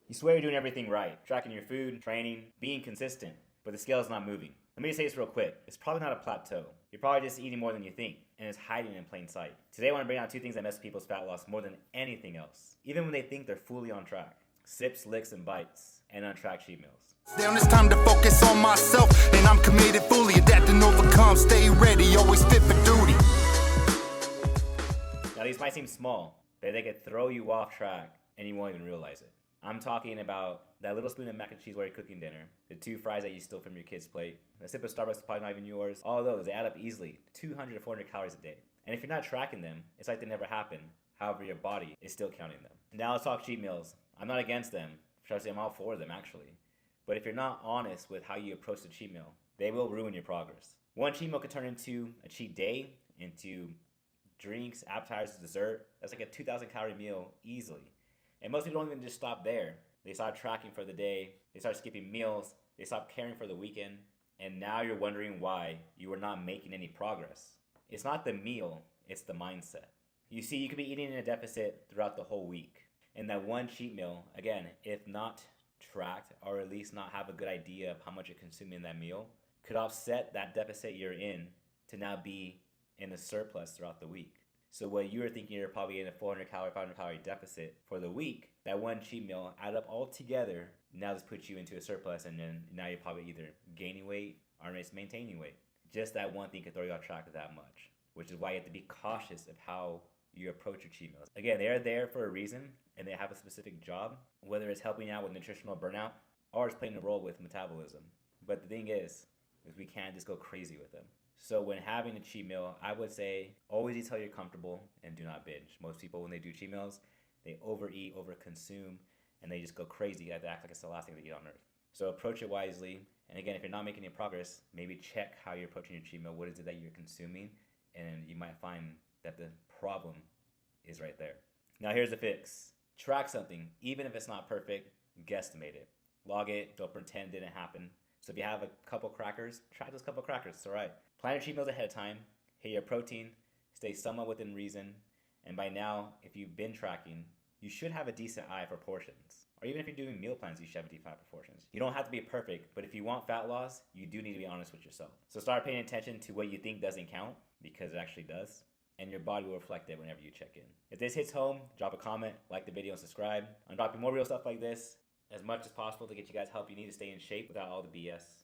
You swear you're doing everything right, tracking your food, training, being consistent, but the scale is not moving. Let me just say this real quick. It's probably not a plateau. You're probably just eating more than you think, and it's hiding in plain sight. Today I want to bring out two things that mess with people's fat loss more than anything else, even when they think they're fully on track. Sips, licks, and bites, and untracked cheat meals. Down, it's time to focus on myself, and I'm committed, fully adapt and overcome. Stay ready, always fit for duty. Now these might seem small, but they could throw you off track, and you won't even realize it. I'm talking about that little spoon of mac and cheese while you're cooking dinner, the 2 fries that you steal from your kid's plate, a sip of Starbucks is probably not even yours. All those, they add up easily, 200 to 400 calories a day. And if you're not tracking them, it's like they never happened. However, your body is still counting them. Now let's talk cheat meals. I'm not against them. Trust me, I'm all for them actually. But if you're not honest with how you approach the cheat meal, they will ruin your progress. One cheat meal could turn into a cheat day, into drinks, appetizers, dessert. That's like a 2,000 calorie meal easily. And most people don't even just stop there. They start tracking for the day, they start skipping meals, they stop caring for the weekend, and now you're wondering why you are not making any progress. It's not the meal, it's the mindset. You see, you could be eating in a deficit throughout the whole week. And that one cheat meal, again, if not tracked, or at least not have a good idea of how much you're consuming in that meal, could offset that deficit you're in to now be in a surplus throughout the week. So what you were thinking you're probably in a 400 calorie, 500 calorie deficit for the week, that one cheat meal added up all together, now this puts you into a surplus, and then now you're probably either gaining weight or maintaining weight. Just that one thing could throw you off track that much, which is why you have to be cautious of how you approach your cheat meals. Again, they are there for a reason, and they have a specific job, whether it's helping out with nutritional burnout or it's playing a role with metabolism. But the thing is we can't just go crazy with them. So when having a cheat meal, I would say always eat till you're comfortable and do not binge. Most people, when they do cheat meals, they overeat, overconsume, and they just go crazy. They act like it's the last thing they eat on earth. So approach it wisely. And again, if you're not making any progress, maybe check how you're approaching your cheat meal. What is it that you're consuming? And you might find that the problem is right there. Now here's the fix. Track something. Even if it's not perfect, guesstimate it. Log it. Don't pretend it didn't happen. So if you have a couple crackers, try those couple crackers. It's all right. Plan your cheat meals ahead of time. Hit your protein. Stay somewhat within reason. And by now, if you've been tracking, you should have a decent eye for portions. Or even if you're doing meal plans, you should have a decent eye for portions. You don't have to be perfect, but if you want fat loss, you do need to be honest with yourself. So start paying attention to what you think doesn't count, because it actually does. And your body will reflect it whenever you check in. If this hits home, drop a comment, like the video, and subscribe. I'm dropping more real stuff like this as much as possible to get you guys help you need to stay in shape without all the BS.